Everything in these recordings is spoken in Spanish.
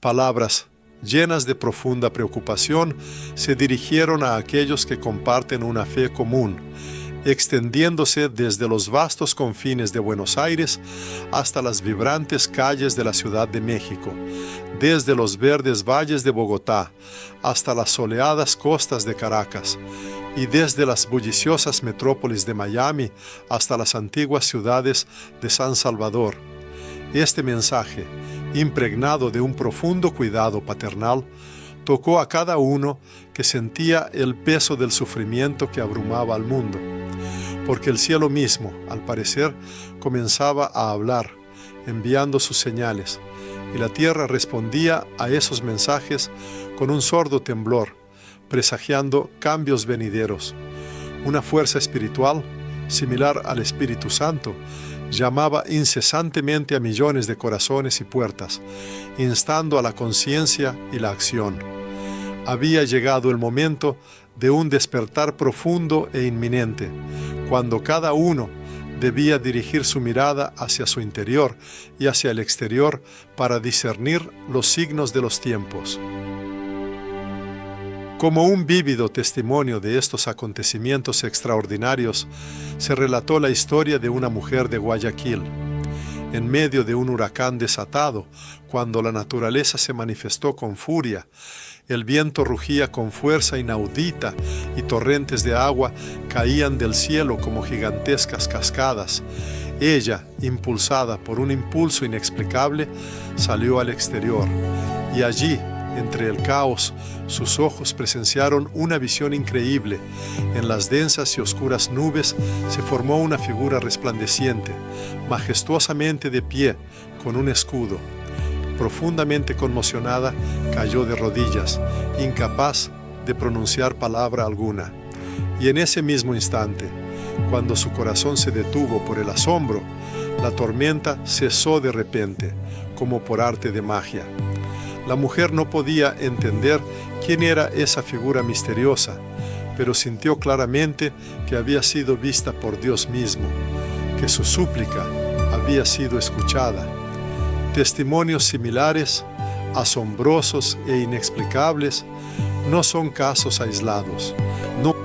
Palabras llenas de profunda preocupación se dirigieron a aquellos que comparten una fe común, extendiéndose desde los vastos confines de Buenos Aires hasta las vibrantes calles de la Ciudad de México, desde los verdes valles de Bogotá hasta las soleadas costas de Caracas, y desde las bulliciosas metrópolis de Miami hasta las antiguas ciudades de San Salvador. Este mensaje, impregnado de un profundo cuidado paternal, tocó a cada uno que sentía el peso del sufrimiento que abrumaba al mundo, porque el cielo mismo, al parecer, comenzaba a hablar, enviando sus señales, y la tierra respondía a esos mensajes con un sordo temblor, presagiando cambios venideros. Una fuerza espiritual, similar al Espíritu Santo, llamaba incesantemente a millones de corazones y puertas, instando a la conciencia y la acción. Había llegado el momento de un despertar profundo e inminente, cuando cada uno debía dirigir su mirada hacia su interior y hacia el exterior para discernir los signos de los tiempos. Como un vívido testimonio de estos acontecimientos extraordinarios, se relató la historia de una mujer de Guayaquil. En medio de un huracán desatado, cuando la naturaleza se manifestó con furia, el viento rugía con fuerza inaudita y torrentes de agua caían del cielo como gigantescas cascadas. Ella, impulsada por un impulso inexplicable, salió al exterior, y allí, entre el caos, sus ojos presenciaron una visión increíble. En las densas y oscuras nubes se formó una figura resplandeciente, majestuosamente de pie, con un escudo. Profundamente conmocionada, cayó de rodillas, incapaz de pronunciar palabra alguna. Y en ese mismo instante, cuando su corazón se detuvo por el asombro, la tormenta cesó de repente, como por arte de magia. La mujer no podía entender quién era esa figura misteriosa, pero sintió claramente que había sido vista por Dios mismo, que su súplica había sido escuchada. Testimonios similares, asombrosos e inexplicables, no son casos aislados. No.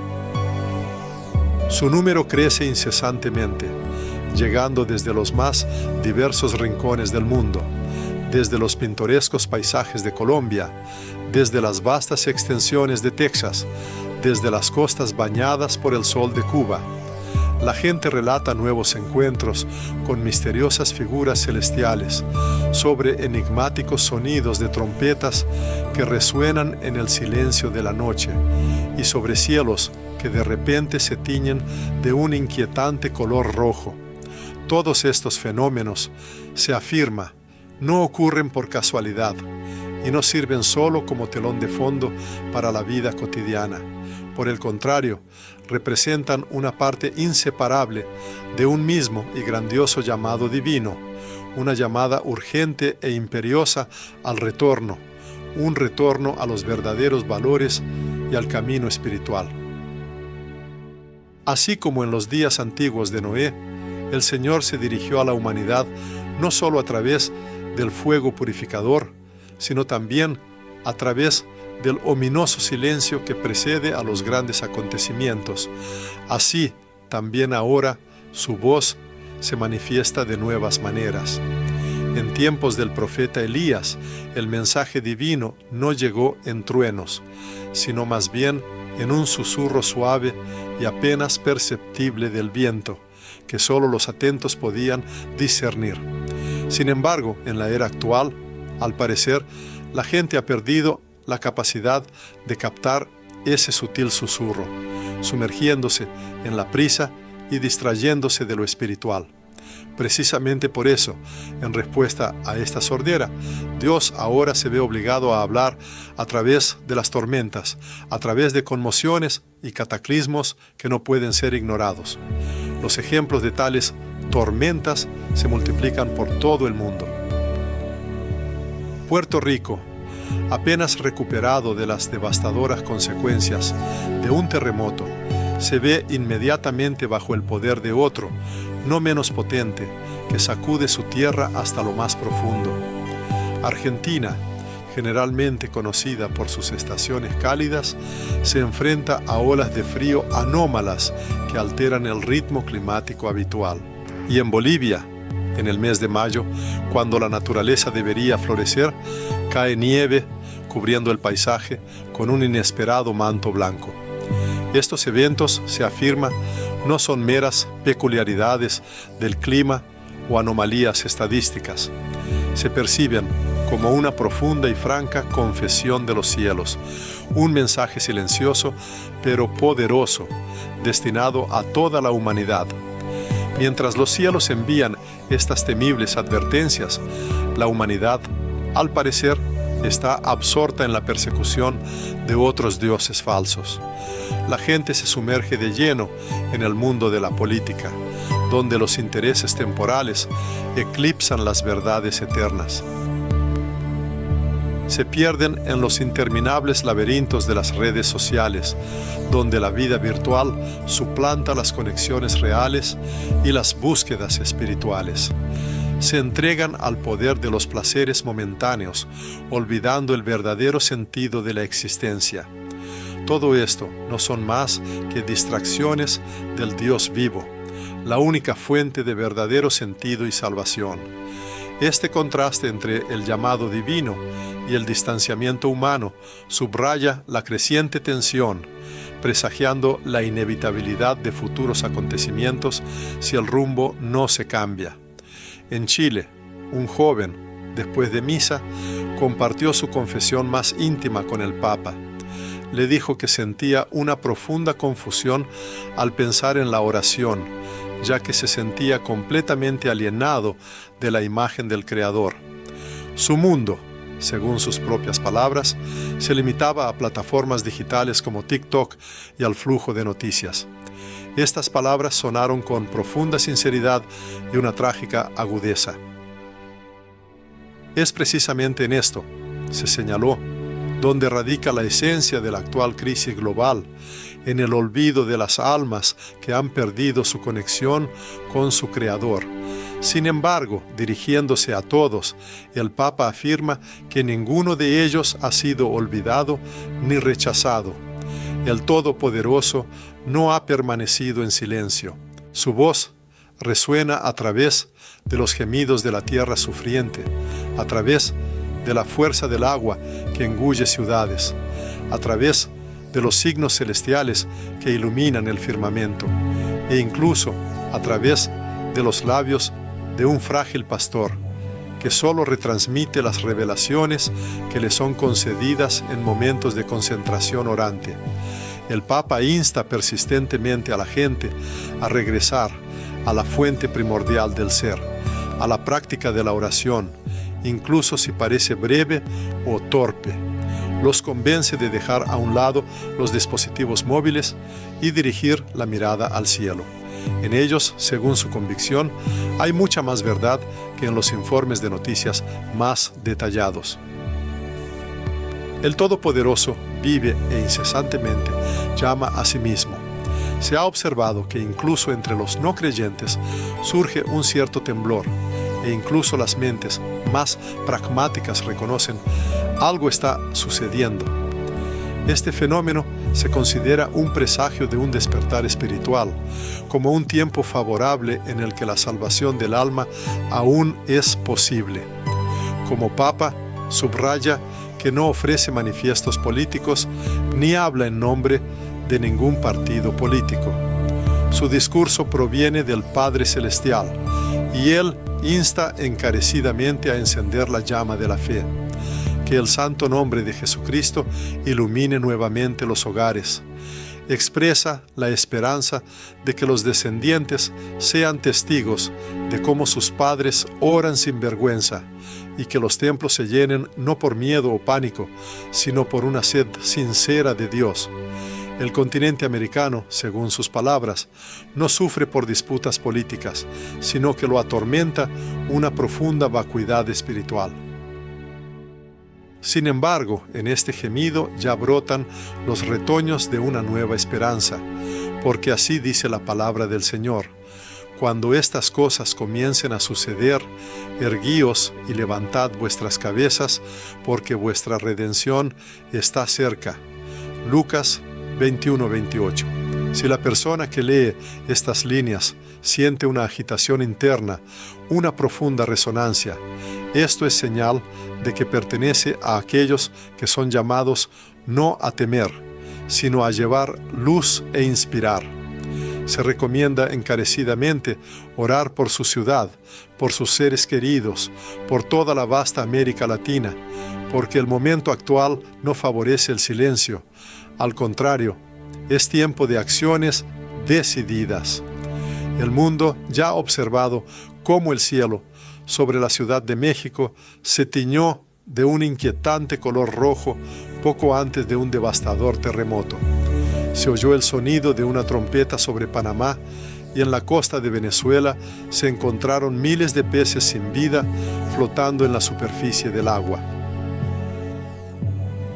Su número crece incesantemente, llegando desde los más diversos rincones del mundo, desde los pintorescos paisajes de Colombia, desde las vastas extensiones de Texas, desde las costas bañadas por el sol de Cuba. La gente relata nuevos encuentros con misteriosas figuras celestiales, sobre enigmáticos sonidos de trompetas que resuenan en el silencio de la noche, y sobre cielos que de repente se tiñen de un inquietante color rojo. Todos estos fenómenos, se afirma, no ocurren por casualidad y no sirven solo como telón de fondo para la vida cotidiana. Por el contrario, representan una parte inseparable de un mismo y grandioso llamado divino, una llamada urgente e imperiosa al retorno, un retorno a los verdaderos valores y al camino espiritual. Así como en los días antiguos de Noé, el Señor se dirigió a la humanidad no solo a través del fuego purificador, sino también a través del ominoso silencio que precede a los grandes acontecimientos. Así, también ahora, su voz se manifiesta de nuevas maneras. En tiempos del profeta Elías, el mensaje divino no llegó en truenos, sino más bien en un susurro suave y apenas perceptible del viento, que solo los atentos podían discernir. Sin embargo, en la era actual, al parecer, la gente ha perdido la capacidad de captar ese sutil susurro, sumergiéndose en la prisa y distrayéndose de lo espiritual. Precisamente por eso, en respuesta a esta sordera, Dios ahora se ve obligado a hablar a través de las tormentas, a través de conmociones y cataclismos que no pueden ser ignorados. Los ejemplos de tales tormentas se multiplican por todo el mundo. Puerto Rico, apenas recuperado de las devastadoras consecuencias de un terremoto, se ve inmediatamente bajo el poder de otro, no menos potente, que sacude su tierra hasta lo más profundo. Argentina, generalmente conocida por sus estaciones cálidas, se enfrenta a olas de frío anómalas que alteran el ritmo climático habitual. Y en Bolivia, en el mes de mayo, cuando la naturaleza debería florecer, cae nieve cubriendo el paisaje con un inesperado manto blanco. Estos eventos, se afirma, no son meras peculiaridades del clima o anomalías estadísticas. Se perciben como una profunda y franca confesión de los cielos, un mensaje silencioso pero poderoso, destinado a toda la humanidad. Mientras los cielos envían estas temibles advertencias, la humanidad, al parecer, está absorta en la persecución de otros dioses falsos. La gente se sumerge de lleno en el mundo de la política, donde los intereses temporales eclipsan las verdades eternas. Se pierden en los interminables laberintos de las redes sociales, donde la vida virtual suplanta las conexiones reales y las búsquedas espirituales. Se entregan al poder de los placeres momentáneos, olvidando el verdadero sentido de la existencia. Todo esto no son más que distracciones del Dios vivo, la única fuente de verdadero sentido y salvación. Este contraste entre el llamado divino y el distanciamiento humano subraya la creciente tensión, presagiando la inevitabilidad de futuros acontecimientos si el rumbo no se cambia. En Chile, un joven, después de misa, compartió su confesión más íntima con el Papa. Le dijo que sentía una profunda confusión al pensar en la oración, ya que se sentía completamente alienado de la imagen del Creador. Su mundo, según sus propias palabras, se limitaba a plataformas digitales como TikTok y al flujo de noticias. Estas palabras sonaron con profunda sinceridad y una trágica agudeza. Es precisamente en esto, se señaló, donde radica la esencia de la actual crisis global, en el olvido de las almas que han perdido su conexión con su Creador. Sin embargo, dirigiéndose a todos, el Papa afirma que ninguno de ellos ha sido olvidado ni rechazado. El Todopoderoso no ha permanecido en silencio. Su voz resuena a través de los gemidos de la tierra sufriente, a través de la fuerza del agua que engulle ciudades, a través de los signos celestiales que iluminan el firmamento, e incluso a través de los labios de un frágil pastor, que solo retransmite las revelaciones que le son concedidas en momentos de concentración orante. El Papa insta persistentemente a la gente a regresar a la fuente primordial del ser, a la práctica de la oración, incluso si parece breve o torpe. Los convence de dejar a un lado los dispositivos móviles y dirigir la mirada al cielo. En ellos, según su convicción, hay mucha más verdad que en los informes de noticias más detallados. El Todopoderoso vive e incesantemente llama a sí mismo. Se ha observado que incluso entre los no creyentes surge un cierto temblor, e incluso las mentes más pragmáticas reconocen algo está sucediendo. Este fenómeno se considera un presagio de un despertar espiritual, como un tiempo favorable en el que la salvación del alma aún es posible. Como Papa, subraya que no ofrece manifiestos políticos ni habla en nombre de ningún partido político. Su discurso proviene del Padre Celestial y él insta encarecidamente a encender la llama de la fe. Que el santo nombre de Jesucristo ilumine nuevamente los hogares. Expresa la esperanza de que los descendientes sean testigos de cómo sus padres oran sin vergüenza y que los templos se llenen no por miedo o pánico, sino por una sed sincera de Dios. El continente americano, según sus palabras, no sufre por disputas políticas, sino que lo atormenta una profunda vacuidad espiritual. Sin embargo, en este gemido ya brotan los retoños de una nueva esperanza, porque así dice la palabra del Señor: Cuando estas cosas comiencen a suceder, erguíos y levantad vuestras cabezas, porque vuestra redención está cerca. Lucas 21:28. Si la persona que lee estas líneas siente una agitación interna, una profunda resonancia, esto es señal de que pertenece a aquellos que son llamados no a temer, sino a llevar luz e inspirar. Se recomienda encarecidamente orar por su ciudad, por sus seres queridos, por toda la vasta América Latina, porque el momento actual no favorece el silencio. Al contrario, es tiempo de acciones decididas. El mundo ya ha observado cómo el cielo sobre la Ciudad de México se tiñó de un inquietante color rojo poco antes de un devastador terremoto. Se oyó el sonido de una trompeta sobre Panamá y en la costa de Venezuela se encontraron miles de peces sin vida flotando en la superficie del agua.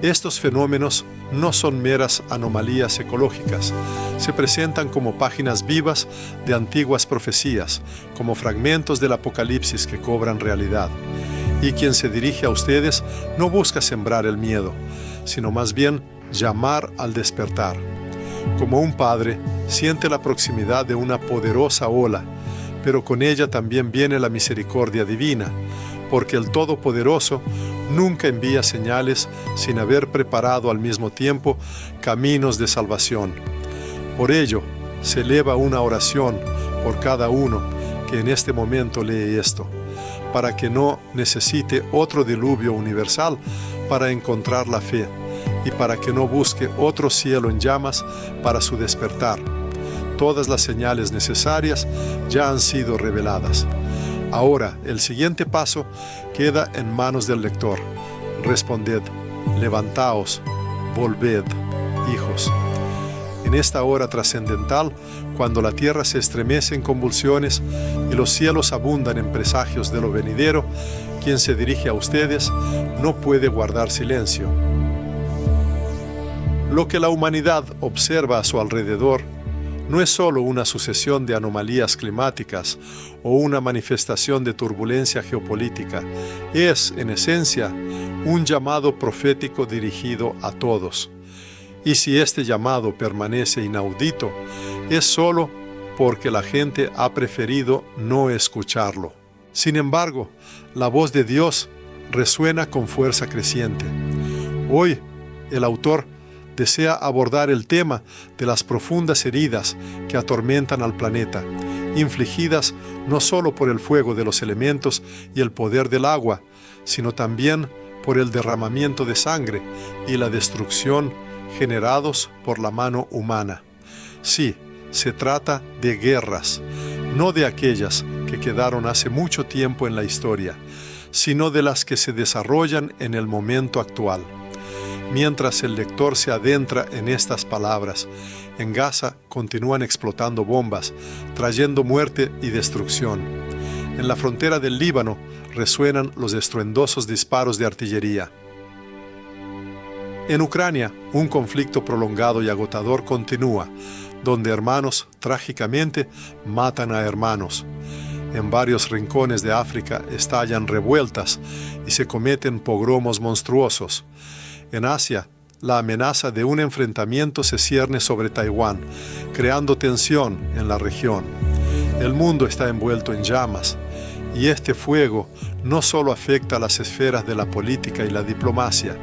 Estos fenómenos no son meras anomalías ecológicas, se presentan como páginas vivas de antiguas profecías, como fragmentos del Apocalipsis que cobran realidad. Y quien se dirige a ustedes no busca sembrar el miedo, sino más bien llamar al despertar. Como un padre siente la proximidad de una poderosa ola, pero con ella también viene la misericordia divina, porque el Todopoderoso nunca envía señales sin haber preparado al mismo tiempo caminos de salvación. Por ello, se eleva una oración por cada uno que en este momento lee esto, para que no necesite otro diluvio universal para encontrar la fe, y para que no busque otro cielo en llamas para su despertar. Todas las señales necesarias ya han sido reveladas. Ahora, el siguiente paso queda en manos del lector. Responded, levantaos, volved, hijos. En esta hora trascendental, cuando la tierra se estremece en convulsiones y los cielos abundan en presagios de lo venidero, quien se dirige a ustedes no puede guardar silencio. Lo que la humanidad observa a su alrededor no es solo una sucesión de anomalías climáticas o una manifestación de turbulencia geopolítica, es, en esencia, un llamado profético dirigido a todos. Y si este llamado permanece inaudito, es solo porque la gente ha preferido no escucharlo. Sin embargo, la voz de Dios resuena con fuerza creciente. Hoy, el autor desea abordar el tema de las profundas heridas que atormentan al planeta, infligidas no solo por el fuego de los elementos y el poder del agua, sino también por el derramamiento de sangre y la destrucción generados por la mano humana. Sí, se trata de guerras, no de aquellas que quedaron hace mucho tiempo en la historia, sino de las que se desarrollan en el momento actual. Mientras el lector se adentra en estas palabras, en Gaza continúan explotando bombas, trayendo muerte y destrucción. En la frontera del Líbano resuenan los estruendosos disparos de artillería. En Ucrania, un conflicto prolongado y agotador continúa, donde hermanos trágicamente matan a hermanos. En varios rincones de África estallan revueltas y se cometen pogromos monstruosos. En Asia, la amenaza de un enfrentamiento se cierne sobre Taiwán, creando tensión en la región. El mundo está envuelto en llamas, y este fuego no solo afecta a las esferas de la política y la diplomacia,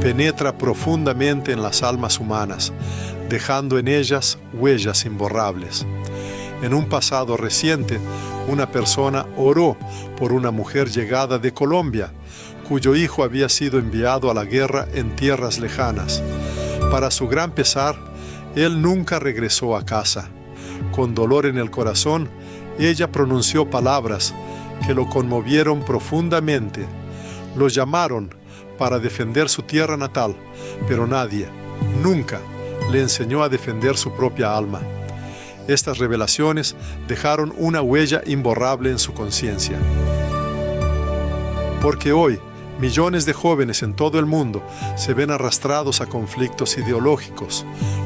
penetra profundamente en las almas humanas, dejando en ellas huellas imborrables. En un pasado reciente, una persona oró por una mujer llegada de Colombia, cuyo hijo había sido enviado a la guerra en tierras lejanas. Para su gran pesar, él nunca regresó a casa. Con dolor en el corazón, ella pronunció palabras que lo conmovieron profundamente. Lo llamaron para defender su tierra natal, pero nadie, nunca, le enseñó a defender su propia alma. Estas revelaciones dejaron una huella imborrable en su conciencia. Porque hoy, Millones de jóvenes en todo el mundo se ven arrastrados a conflictos ideológicos,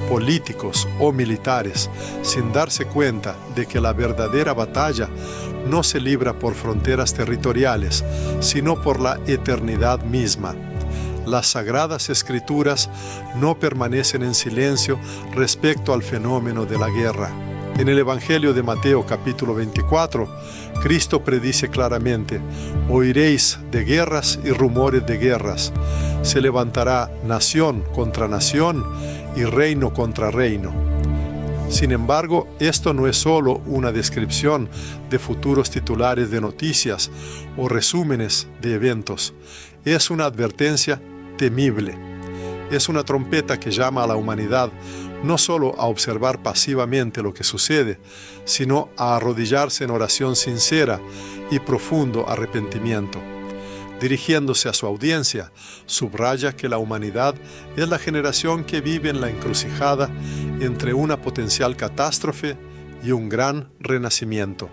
políticos o militares, sin darse cuenta de que la verdadera batalla no se libra por fronteras territoriales, sino por la eternidad misma. Las Sagradas Escrituras no permanecen en silencio respecto al fenómeno de la guerra. En el Evangelio de Mateo capítulo 24, Cristo predice claramente: oiréis de guerras y rumores de guerras. Se levantará nación contra nación y reino contra reino. Sin embargo, esto no es solo una descripción de futuros titulares de noticias o resúmenes de eventos. Es una advertencia temible. Es una trompeta que llama a la humanidad no solo a observar pasivamente lo que sucede, sino a arrodillarse en oración sincera y profundo arrepentimiento. Dirigiéndose a su audiencia, subraya que la humanidad es la generación que vive en la encrucijada entre una potencial catástrofe y un gran renacimiento.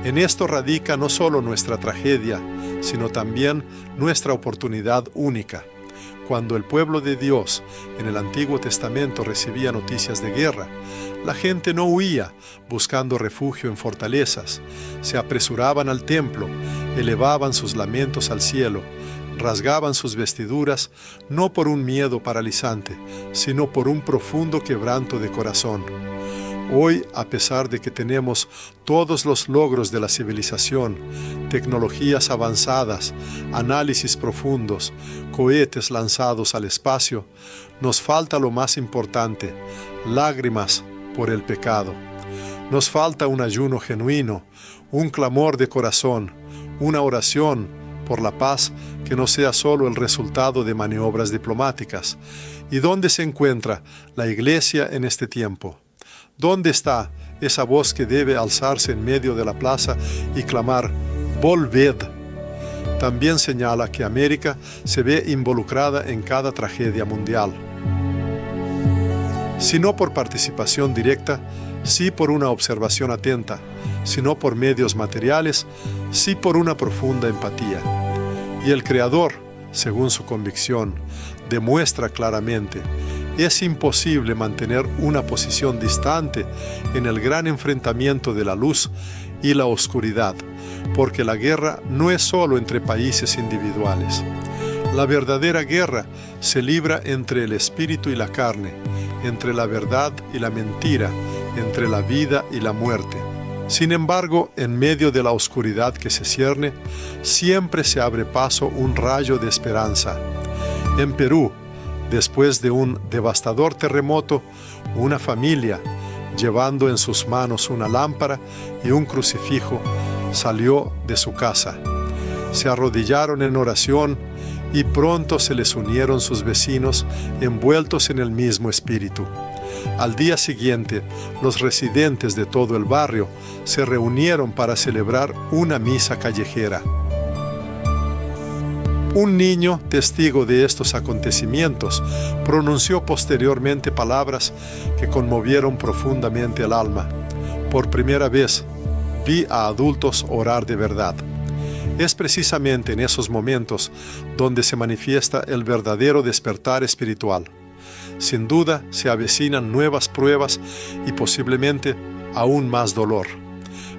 En esto radica no solo nuestra tragedia, sino también nuestra oportunidad única. Cuando el pueblo de Dios en el Antiguo Testamento recibía noticias de guerra, la gente no huía buscando refugio en fortalezas, se apresuraban al templo, elevaban sus lamentos al cielo, rasgaban sus vestiduras no por un miedo paralizante, sino por un profundo quebranto de corazón. Hoy, a pesar de que tenemos todos los logros de la civilización, tecnologías avanzadas, análisis profundos, cohetes lanzados al espacio, nos falta lo más importante: lágrimas por el pecado. Nos falta un ayuno genuino, un clamor de corazón, una oración por la paz que no sea solo el resultado de maniobras diplomáticas. ¿Y dónde se encuentra la Iglesia en este tiempo? ¿Dónde está esa voz que debe alzarse en medio de la plaza y clamar: volved? También señala que América se ve involucrada en cada tragedia mundial. Si no por participación directa, sí por una observación atenta; si no por medios materiales, sí por una profunda empatía. Y el Creador, según su convicción, demuestra claramente: es imposible mantener una posición distante en el gran enfrentamiento de la luz y la oscuridad, porque la guerra no es solo entre países individuales. La verdadera guerra se libra entre el espíritu y la carne, entre la verdad y la mentira, entre la vida y la muerte. Sin embargo, en medio de la oscuridad que se cierne, siempre se abre paso un rayo de esperanza. En Perú, después de un devastador terremoto, una familia, llevando en sus manos una lámpara y un crucifijo, salió de su casa. Se arrodillaron en oración y pronto se les unieron sus vecinos envueltos en el mismo espíritu. Al día siguiente, los residentes de todo el barrio se reunieron para celebrar una misa callejera. Un niño, testigo de estos acontecimientos, pronunció posteriormente palabras que conmovieron profundamente el alma. Por primera vez, vi a adultos orar de verdad. Es precisamente en esos momentos donde se manifiesta el verdadero despertar espiritual. Sin duda, se avecinan nuevas pruebas y posiblemente aún más dolor.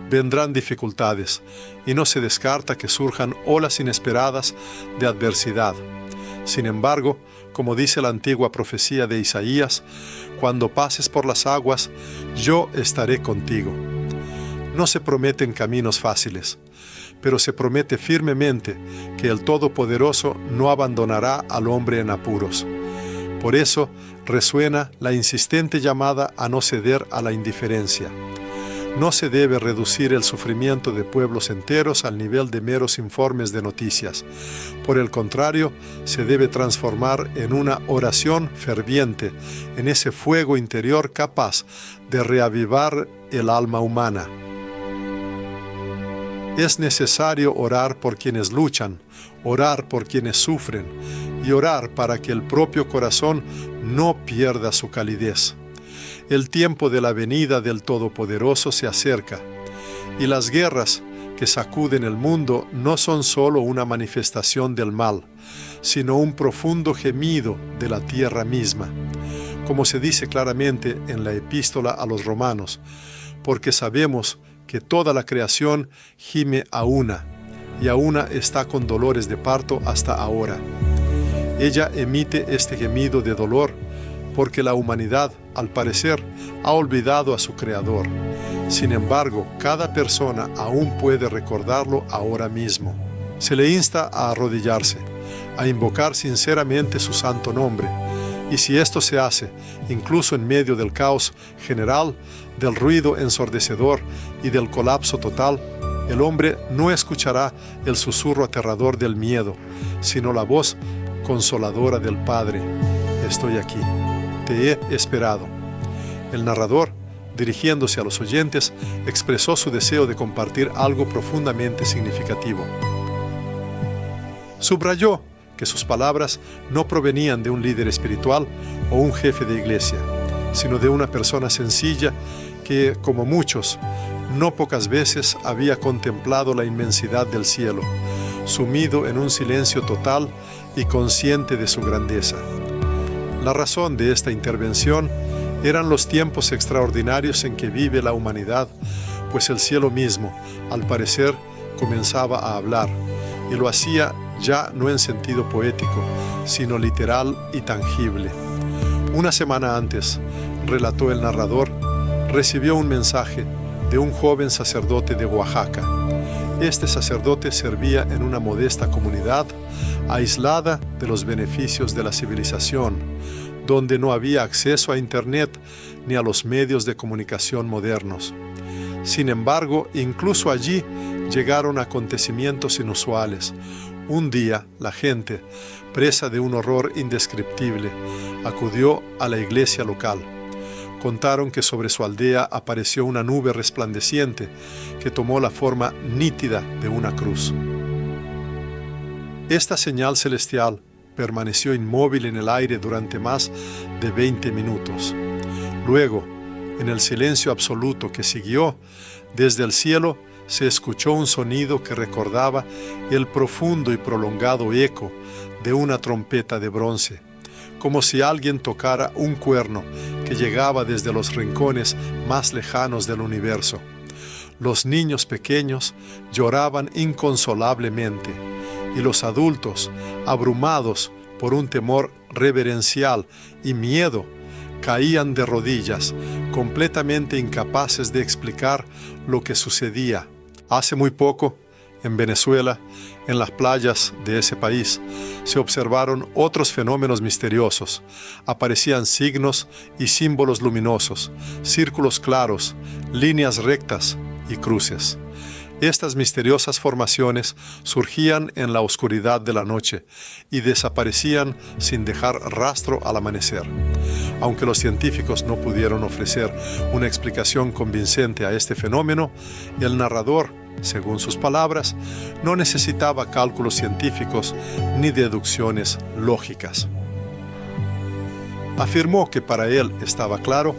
Vendrán dificultades y no se descarta que surjan olas inesperadas de adversidad. Sin embargo, como dice la antigua profecía de Isaías: cuando pases por las aguas, yo estaré contigo. No se prometen caminos fáciles, pero se promete firmemente que el Todopoderoso no abandonará al hombre en apuros. Por eso resuena la insistente llamada a no ceder a la indiferencia. No se debe reducir el sufrimiento de pueblos enteros al nivel de meros informes de noticias. Por el contrario, se debe transformar en una oración ferviente, en ese fuego interior capaz de reavivar el alma humana. Es necesario orar por quienes luchan, orar por quienes sufren y orar para que el propio corazón no pierda su calidez. El tiempo de la venida del Todopoderoso se acerca, y las guerras que sacuden el mundo no son solo una manifestación del mal, sino un profundo gemido de la tierra misma, como se dice claramente en la epístola a los Romanos, porque sabemos que toda la creación gime a una, y a una está con dolores de parto hasta ahora. Ella emite este gemido de dolor porque la humanidad, al parecer, ha olvidado a su Creador. Sin embargo, cada persona aún puede recordarlo ahora mismo. Se le insta a arrodillarse, a invocar sinceramente su santo nombre, y si esto se hace, incluso en medio del caos general, del ruido ensordecedor y del colapso total, el hombre no escuchará el susurro aterrador del miedo, sino la voz consoladora del Padre: estoy aquí, te he esperado. El narrador, dirigiéndose a los oyentes, expresó su deseo de compartir algo profundamente significativo. Subrayó que sus palabras no provenían de un líder espiritual o un jefe de iglesia, sino de una persona sencilla que, como muchos, no pocas veces había contemplado la inmensidad del cielo, sumido en un silencio total y consciente de su grandeza. La razón de esta intervención eran los tiempos extraordinarios en que vive la humanidad, pues el cielo mismo, al parecer, comenzaba a hablar, y lo hacía ya no en sentido poético, sino literal y tangible. Una semana antes, relató el narrador, recibió un mensaje de un joven sacerdote de Oaxaca. Este sacerdote servía en una modesta comunidad, aislada de los beneficios de la civilización, donde no había acceso a Internet ni a los medios de comunicación modernos. Sin embargo, incluso allí llegaron acontecimientos inusuales. Un día, la gente, presa de un horror indescriptible, acudió a la iglesia local. Contaron que sobre su aldea apareció una nube resplandeciente que tomó la forma nítida de una cruz. Esta señal celestial permaneció inmóvil en el aire durante más de 20 minutos. Luego, en el silencio absoluto que siguió, desde el cielo se escuchó un sonido que recordaba el profundo y prolongado eco de una trompeta de bronce, como si alguien tocara un cuerno que llegaba desde los rincones más lejanos del universo. Los niños pequeños lloraban inconsolablemente, y los adultos, abrumados por un temor reverencial y miedo, caían de rodillas, completamente incapaces de explicar lo que sucedía. Hace muy poco, en Venezuela, en las playas de ese país, se observaron otros fenómenos misteriosos. Aparecían signos y símbolos luminosos, círculos claros, líneas rectas y cruces. Estas misteriosas formaciones surgían en la oscuridad de la noche y desaparecían sin dejar rastro al amanecer. Aunque los científicos no pudieron ofrecer una explicación convincente a este fenómeno, el narrador, según sus palabras, no necesitaba cálculos científicos ni deducciones lógicas. Afirmó que para él estaba claro: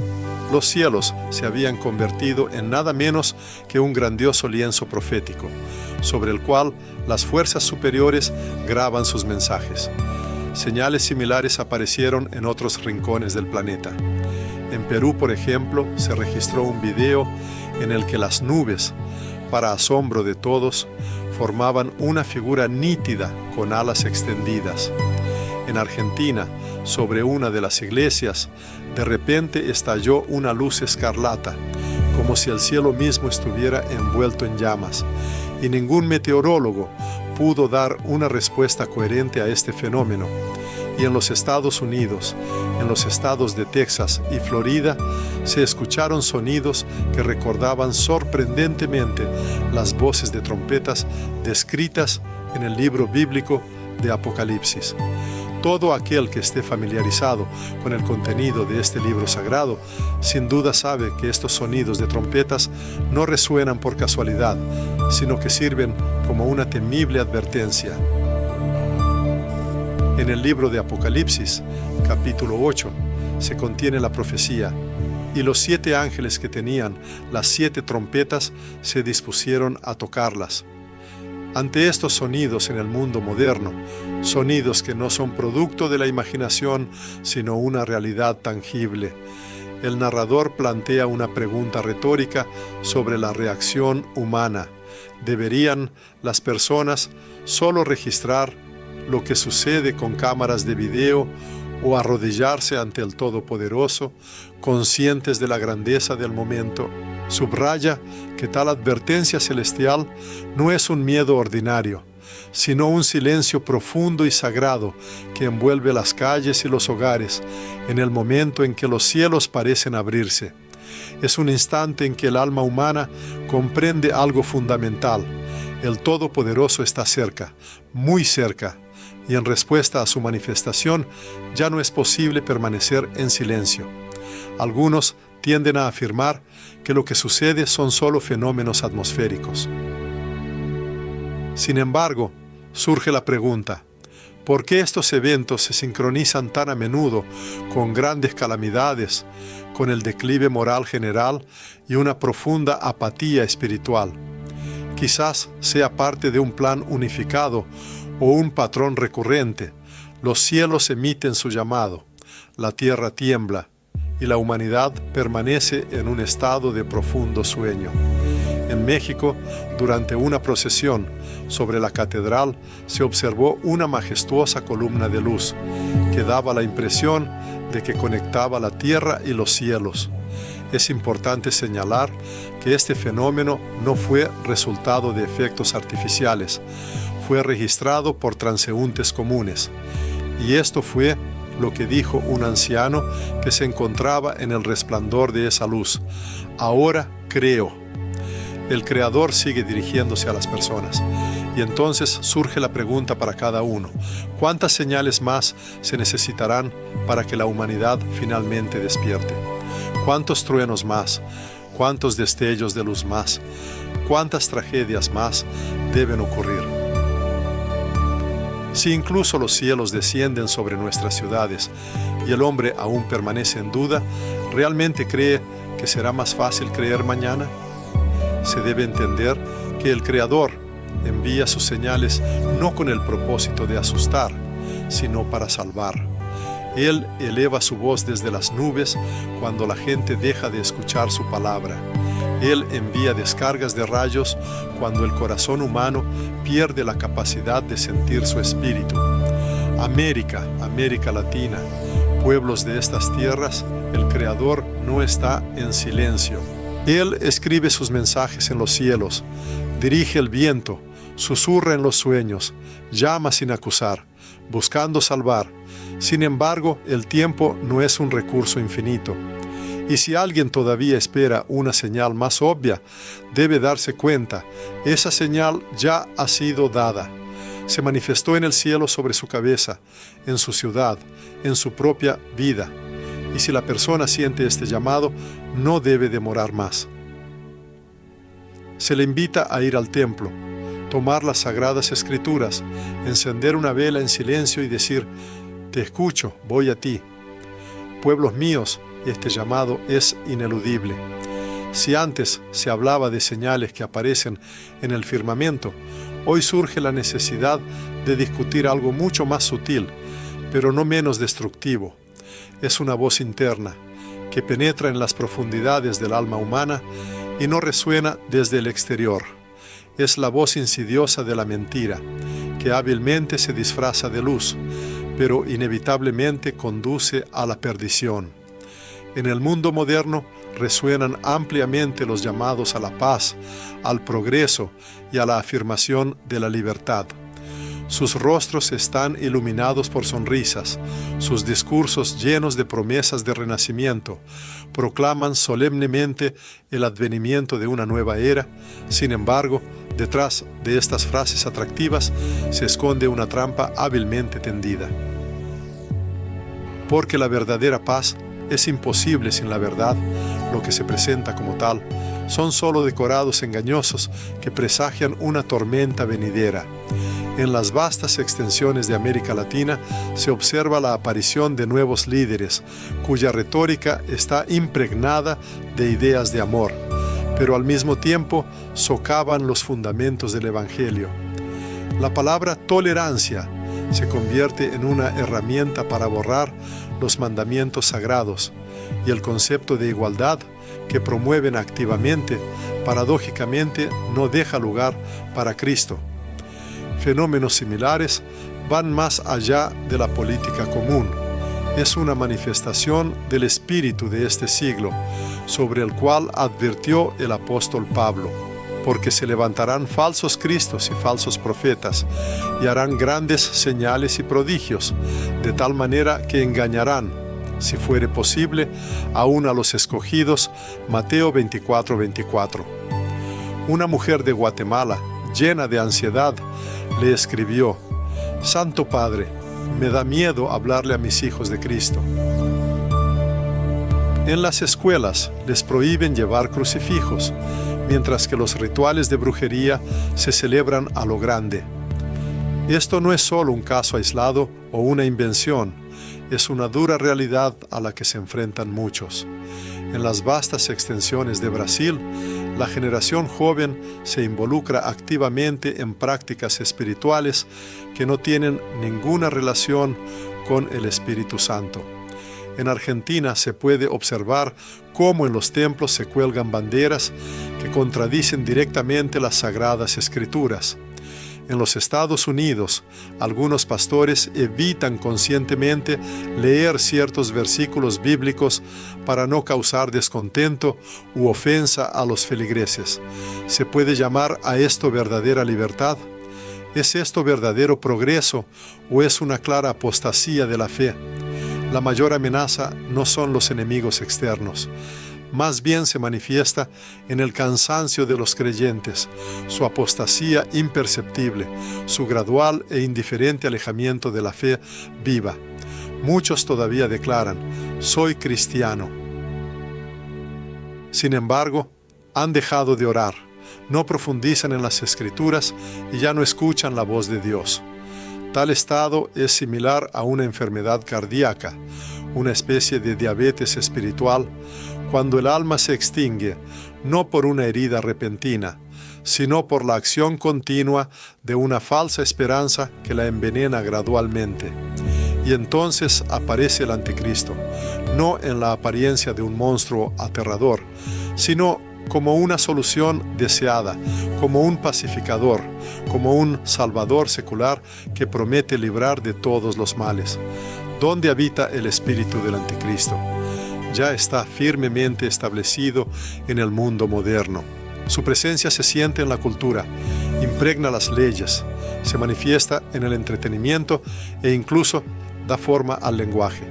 los cielos se habían convertido en nada menos que un grandioso lienzo profético, sobre el cual las fuerzas superiores graban sus mensajes. Señales similares aparecieron en otros rincones del planeta. En Perú, por ejemplo, se registró un video en el que las nubes, para asombro de todos, formaban una figura nítida con alas extendidas. En Argentina, sobre una de las iglesias, de repente estalló una luz escarlata, como si el cielo mismo estuviera envuelto en llamas, y ningún meteorólogo pudo dar una respuesta coherente a este fenómeno. Y en los Estados Unidos, en los estados de Texas y Florida, se escucharon sonidos que recordaban sorprendentemente las voces de trompetas descritas en el libro bíblico de Apocalipsis. Todo aquel que esté familiarizado con el contenido de este libro sagrado, sin duda sabe que estos sonidos de trompetas no resuenan por casualidad, sino que sirven como una temible advertencia. En el libro de Apocalipsis, capítulo 8, se contiene la profecía: y los 7 ángeles que tenían las 7 trompetas se dispusieron a tocarlas. Ante estos sonidos en el mundo moderno, sonidos que no son producto de la imaginación, sino una realidad tangible, el narrador plantea una pregunta retórica sobre la reacción humana. ¿Deberían las personas solo registrar lo que sucede con cámaras de video o arrodillarse ante el Todopoderoso, conscientes de la grandeza del momento? Subraya que tal advertencia celestial no es un miedo ordinario, sino un silencio profundo y sagrado que envuelve las calles y los hogares en el momento en que los cielos parecen abrirse. Es un instante en que el alma humana comprende algo fundamental. El Todopoderoso está cerca, muy cerca, y en respuesta a su manifestación ya no es posible permanecer en silencio. Algunos tienden a afirmar que lo que sucede son solo fenómenos atmosféricos. Sin embargo, surge la pregunta: ¿por qué estos eventos se sincronizan tan a menudo con grandes calamidades, con el declive moral general y una profunda apatía espiritual? Quizás sea parte de un plan unificado o un patrón recurrente. Los cielos emiten su llamado, la tierra tiembla y la humanidad permanece en un estado de profundo sueño. En México, durante una procesión sobre la catedral, se observó una majestuosa columna de luz que daba la impresión de que conectaba la tierra y los cielos. Es importante señalar que este fenómeno no fue resultado de efectos artificiales, fue registrado por transeúntes comunes. Y esto fue lo que dijo un anciano que se encontraba en el resplandor de esa luz: ahora creo. El Creador sigue dirigiéndose a las personas. Y entonces surge la pregunta para cada uno: ¿cuántas señales más se necesitarán para que la humanidad finalmente despierte? ¿Cuántos truenos más? ¿Cuántos destellos de luz más? ¿Cuántas tragedias más deben ocurrir? Si incluso los cielos descienden sobre nuestras ciudades y el hombre aún permanece en duda, ¿realmente cree que será más fácil creer mañana? Se debe entender que el Creador envía sus señales no con el propósito de asustar, sino para salvar. Él eleva su voz desde las nubes cuando la gente deja de escuchar su palabra. Él envía descargas de rayos cuando el corazón humano pierde la capacidad de sentir su espíritu. América, América Latina, pueblos de estas tierras, el Creador no está en silencio. Él escribe sus mensajes en los cielos, dirige el viento, susurra en los sueños, llama sin acusar, buscando salvar. Sin embargo, el tiempo no es un recurso infinito. Y si alguien todavía espera una señal más obvia, debe darse cuenta, esa señal ya ha sido dada. Se manifestó en el cielo sobre su cabeza, en su ciudad, en su propia vida. Y si la persona siente este llamado, no debe demorar más. Se le invita a ir al templo, tomar las sagradas escrituras, encender una vela en silencio y decir: te escucho, voy a ti. Pueblos míos, este llamado es ineludible. Si antes se hablaba de señales que aparecen en el firmamento, hoy surge la necesidad de discutir algo mucho más sutil, pero no menos destructivo. Es una voz interna que penetra en las profundidades del alma humana y no resuena desde el exterior. Es la voz insidiosa de la mentira, que hábilmente se disfraza de luz, pero inevitablemente conduce a la perdición. En el mundo moderno resuenan ampliamente los llamados a la paz, al progreso y a la afirmación de la libertad. Sus rostros están iluminados por sonrisas, sus discursos llenos de promesas de renacimiento, proclaman solemnemente el advenimiento de una nueva era. Sin embargo, detrás de estas frases atractivas se esconde una trampa hábilmente tendida. Porque la verdadera paz es imposible sin la verdad, lo que se presenta como tal son solo decorados engañosos que presagian una tormenta venidera. En las vastas extensiones de América Latina se observa la aparición de nuevos líderes, cuya retórica está impregnada de ideas de amor, pero al mismo tiempo socavan los fundamentos del Evangelio. La palabra tolerancia se convierte en una herramienta para borrar los mandamientos sagrados, y el concepto de igualdad que promueven activamente, paradójicamente, no deja lugar para Cristo. Fenómenos similares van más allá de la política común. Es una manifestación del espíritu de este siglo, sobre el cual advirtió el apóstol Pablo, porque se levantarán falsos cristos y falsos profetas, y harán grandes señales y prodigios, de tal manera que engañarán, si fuere posible, aún a los escogidos. Mateo 24:24. Una mujer de Guatemala, llena de ansiedad, le escribió: Santo Padre, me da miedo hablarle a mis hijos de Cristo. En las escuelas les prohíben llevar crucifijos, mientras que los rituales de brujería se celebran a lo grande. Esto no es solo un caso aislado o una invención, es una dura realidad a la que se enfrentan muchos. En las vastas extensiones de Brasil, la generación joven se involucra activamente en prácticas espirituales que no tienen ninguna relación con el Espíritu Santo. En Argentina se puede observar cómo en los templos se cuelgan banderas que contradicen directamente las Sagradas Escrituras. En los Estados Unidos, algunos pastores evitan conscientemente leer ciertos versículos bíblicos para no causar descontento u ofensa a los feligreses. ¿Se puede llamar a esto verdadera libertad? ¿Es esto verdadero progreso o es una clara apostasía de la fe? La mayor amenaza no son los enemigos externos. Más bien se manifiesta en el cansancio de los creyentes, su apostasía imperceptible, su gradual e indiferente alejamiento de la fe viva. Muchos todavía declaran: soy cristiano. Sin embargo, han dejado de orar, no profundizan en las Escrituras y ya no escuchan la voz de Dios. Tal estado es similar a una enfermedad cardíaca, una especie de diabetes espiritual, cuando el alma se extingue, no por una herida repentina, sino por la acción continua de una falsa esperanza que la envenena gradualmente. Y entonces aparece el anticristo, no en la apariencia de un monstruo aterrador, sino como una solución deseada, como un pacificador, como un salvador secular que promete librar de todos los males. ¿Dónde habita el espíritu del anticristo? Ya está firmemente establecido en el mundo moderno. Su presencia se siente en la cultura, impregna las leyes, se manifiesta en el entretenimiento e incluso da forma al lenguaje.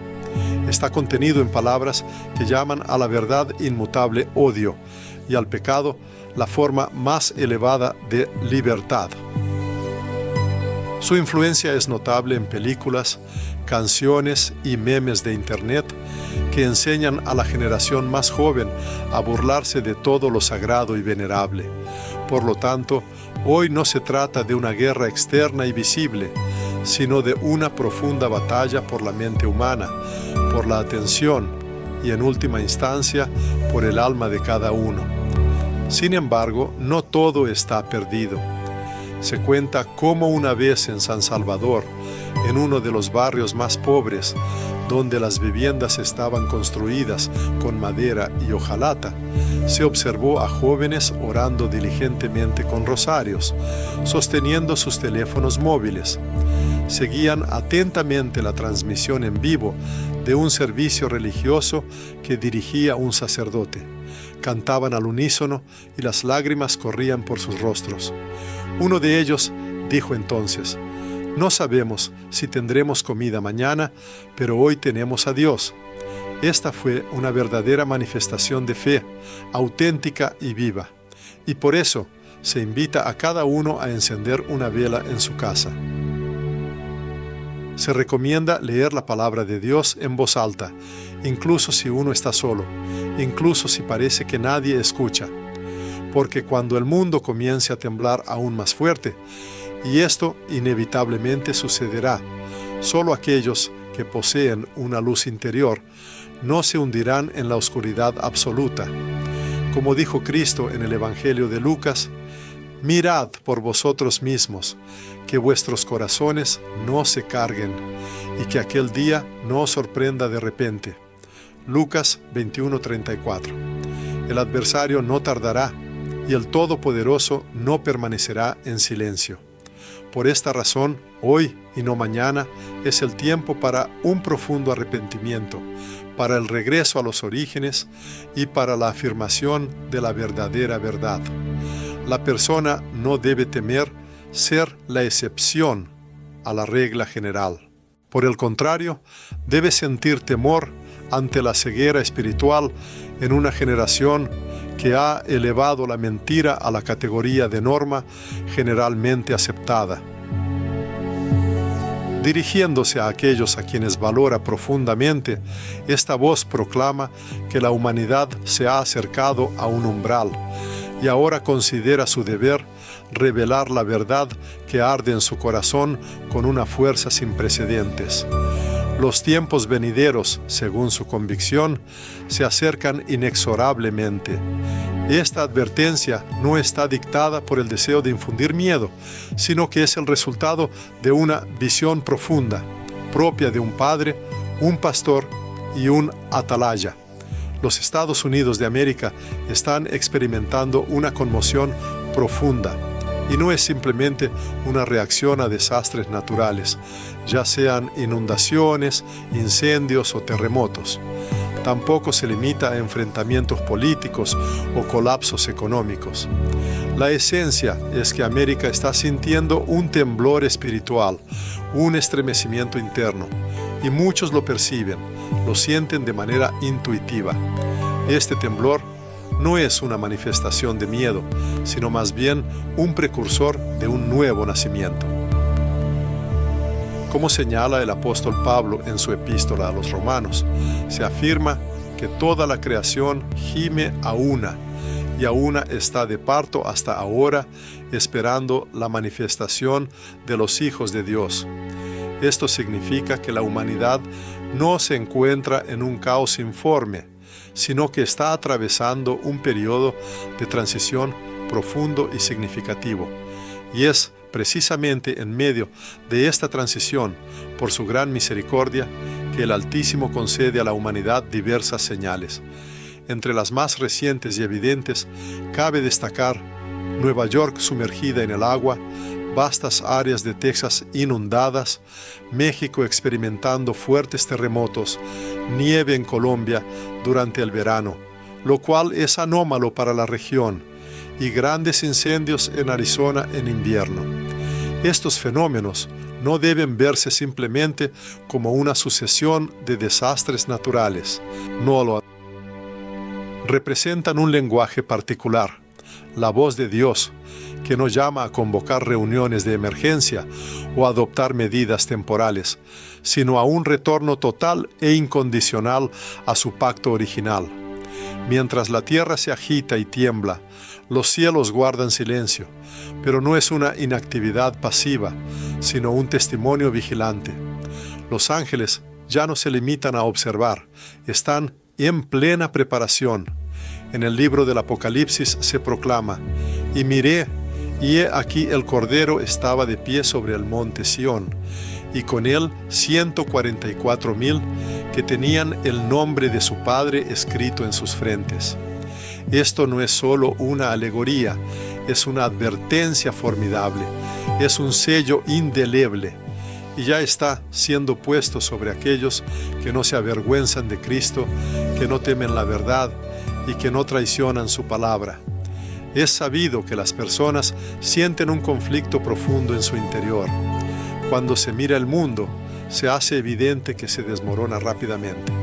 Está contenido en palabras que llaman a la verdad inmutable odio y al pecado la forma más elevada de libertad. Su influencia es notable en películas, canciones y memes de Internet que enseñan a la generación más joven a burlarse de todo lo sagrado y venerable. Por lo tanto, hoy no se trata de una guerra externa y visible, sino de una profunda batalla por la mente humana, por la atención y, en última instancia, por el alma de cada uno. Sin embargo, no todo está perdido. Se cuenta cómo una vez en San Salvador, en uno de los barrios más pobres, donde las viviendas estaban construidas con madera y hojalata, se observó a jóvenes orando diligentemente con rosarios, sosteniendo sus teléfonos móviles. Seguían atentamente la transmisión en vivo de un servicio religioso que dirigía un sacerdote. Cantaban al unísono y las lágrimas corrían por sus rostros. Uno de ellos dijo entonces: no sabemos si tendremos comida mañana, pero hoy tenemos a Dios. Esta fue una verdadera manifestación de fe, auténtica y viva. Y por eso se invita a cada uno a encender una vela en su casa. Se recomienda leer la palabra de Dios en voz alta, incluso si uno está solo, incluso si parece que nadie escucha. porque cuando el mundo comience a temblar aún más fuerte, y esto inevitablemente sucederá, solo aquellos que poseen una luz interior no se hundirán en la oscuridad absoluta. Como dijo Cristo en el Evangelio de Lucas, mirad por vosotros mismos, que vuestros corazones no se carguen, y que aquel día no os sorprenda de repente. Lucas 21:34. El adversario no tardará, y el Todopoderoso no permanecerá en silencio. Por esta razón, hoy y no mañana, es el tiempo para un profundo arrepentimiento, para el regreso a los orígenes y para la afirmación de la verdadera verdad. La persona no debe temer ser la excepción a la regla general. Por el contrario, debe sentir temor ante la ceguera espiritual en una generación que ha elevado la mentira a la categoría de norma generalmente aceptada. Dirigiéndose a aquellos a quienes valora profundamente, esta voz proclama que la humanidad se ha acercado a un umbral y ahora considera su deber revelar la verdad que arde en su corazón con una fuerza sin precedentes. Los tiempos venideros, según su convicción, se acercan inexorablemente. Esta advertencia no está dictada por el deseo de infundir miedo, sino que es el resultado de una visión profunda, propia de un padre, un pastor y un atalaya. Los Estados Unidos de América están experimentando una conmoción profunda, y no es simplemente una reacción a desastres naturales, ya sean inundaciones, incendios o terremotos. Tampoco se limita a enfrentamientos políticos o colapsos económicos. La esencia es que América está sintiendo un temblor espiritual, un estremecimiento interno, y muchos lo perciben, lo sienten de manera intuitiva. Este temblor no es una manifestación de miedo, sino más bien un precursor de un nuevo nacimiento. Como señala el apóstol Pablo en su epístola a los Romanos, se afirma que toda la creación gime a una, y a una está de parto hasta ahora, esperando la manifestación de los hijos de Dios. Esto significa que la humanidad no se encuentra en un caos informe, sino que está atravesando un periodo de transición profundo y significativo. Y es precisamente en medio de esta transición, por su gran misericordia, que el Altísimo concede a la humanidad diversas señales. Entre las más recientes y evidentes, cabe destacar Nueva York sumergida en el agua, vastas áreas de Texas inundadas, México experimentando fuertes terremotos, nieve en Colombia durante el verano, lo cual es anómalo para la región, y grandes incendios en Arizona en invierno. Estos fenómenos no deben verse simplemente como una sucesión de desastres naturales. No lo representan un lenguaje particular, la voz de Dios, que no llama a convocar reuniones de emergencia o a adoptar medidas temporales, sino a un retorno total e incondicional a su pacto original. Mientras la tierra se agita y tiembla, los cielos guardan silencio, pero no es una inactividad pasiva, sino un testimonio vigilante. Los ángeles ya no se limitan a observar, están en plena preparación. En el libro del Apocalipsis se proclama: y miré, y he aquí el Cordero estaba de pie sobre el monte Sión, y con él 144,000 que tenían el nombre de su Padre escrito en sus frentes. Esto no es solo una alegoría, es una advertencia formidable, es un sello indeleble, y ya está siendo puesto sobre aquellos que no se avergüenzan de Cristo, que no temen la verdad y que no traicionan su palabra. Es sabido que las personas sienten un conflicto profundo en su interior. Cuando se mira el mundo, se hace evidente que se desmorona rápidamente.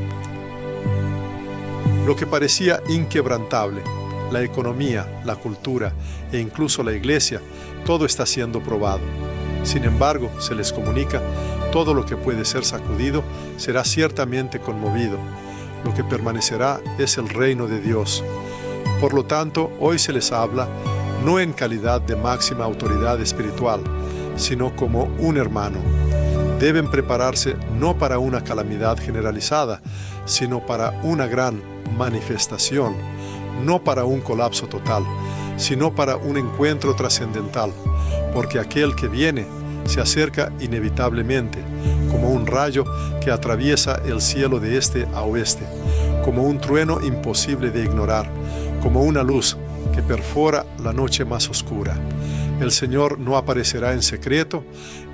Lo que parecía inquebrantable, la economía, la cultura e incluso la iglesia, todo está siendo probado. Sin embargo, se les comunica, todo lo que puede ser sacudido será ciertamente conmovido. Lo que permanecerá es el reino de Dios. Por lo tanto, hoy se les habla no en calidad de máxima autoridad espiritual, sino como un hermano. Deben prepararse no para una calamidad generalizada, sino para una gran manifestación, no para un colapso total, sino para un encuentro trascendental, porque aquel que viene se acerca inevitablemente, como un rayo que atraviesa el cielo de este a oeste, como un trueno imposible de ignorar, como una luz que perfora la noche más oscura. El Señor no aparecerá en secreto,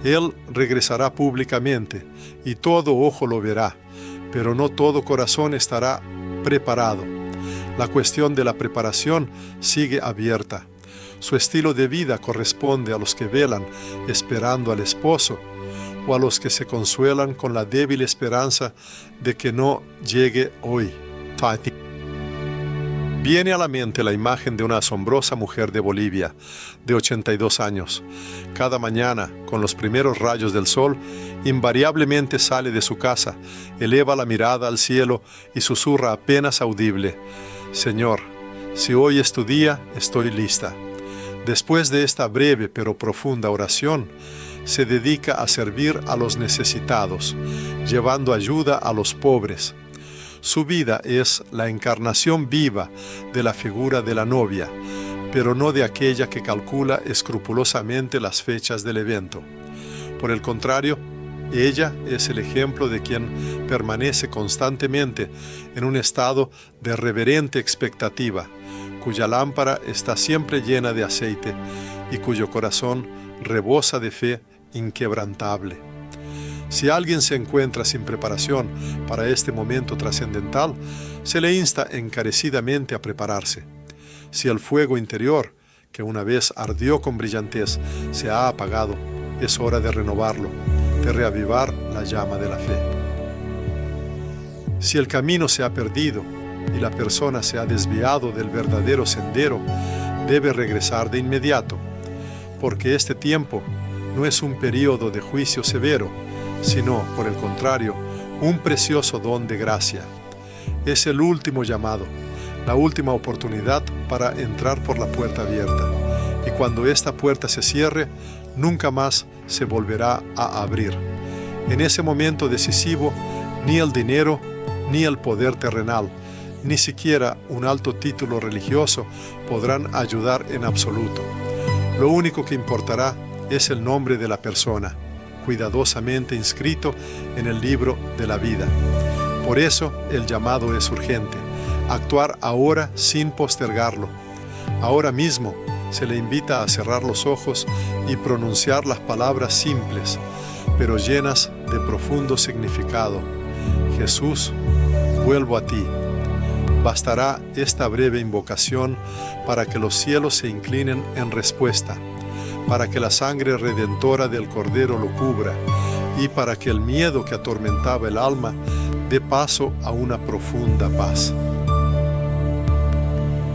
Él regresará públicamente, y todo ojo lo verá, pero no todo corazón estará preparado. La cuestión de la preparación sigue abierta. Su estilo de vida corresponde a los que velan esperando al esposo, o a los que se consuelan con la débil esperanza de que no llegue hoy. Viene a la mente la imagen de una asombrosa mujer de Bolivia, de 82 años. Cada mañana, con los primeros rayos del sol, invariablemente sale de su casa, eleva la mirada al cielo y susurra apenas audible: «Señor, si hoy es tu día, estoy lista». Después de esta breve pero profunda oración, se dedica a servir a los necesitados, llevando ayuda a los pobres. Su vida es la encarnación viva de la figura de la novia, pero no de aquella que calcula escrupulosamente las fechas del evento. Por el contrario, ella es el ejemplo de quien permanece constantemente en un estado de reverente expectativa, cuya lámpara está siempre llena de aceite y cuyo corazón rebosa de fe inquebrantable. Si alguien se encuentra sin preparación para este momento trascendental, se le insta encarecidamente a prepararse. Si el fuego interior, que una vez ardió con brillantez, se ha apagado, es hora de renovarlo, de reavivar la llama de la fe. Si el camino se ha perdido y la persona se ha desviado del verdadero sendero, debe regresar de inmediato, porque este tiempo no es un período de juicio severo, sino, por el contrario, un precioso don de gracia. Es el último llamado, la última oportunidad para entrar por la puerta abierta, y cuando esta puerta se cierre, nunca más se volverá a abrir. En ese momento decisivo, ni el dinero, ni el poder terrenal, ni siquiera un alto título religioso podrán ayudar en absoluto. Lo único que importará es el nombre de la persona, cuidadosamente inscrito en el libro de la vida. Por eso el llamado es urgente, actuar ahora sin postergarlo. Ahora mismo se le invita a cerrar los ojos y pronunciar las palabras simples, pero llenas de profundo significado. Jesús, vuelvo a ti. Bastará esta breve invocación para que los cielos se inclinen en respuesta, para que la sangre redentora del Cordero lo cubra y para que el miedo que atormentaba el alma dé paso a una profunda paz.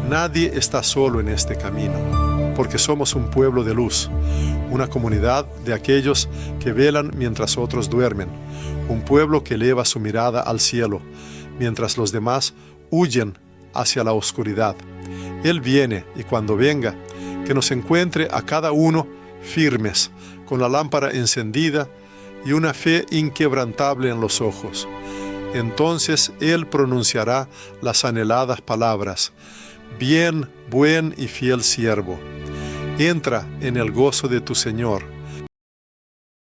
Nadie está solo en este camino, porque somos un pueblo de luz, una comunidad de aquellos que velan mientras otros duermen, un pueblo que eleva su mirada al cielo, mientras los demás huyen hacia la oscuridad. Él viene, y cuando venga, que nos encuentre a cada uno firmes, con la lámpara encendida y una fe inquebrantable en los ojos. Entonces Él pronunciará las anheladas palabras: «Bien, buen y fiel siervo, entra en el gozo de tu Señor».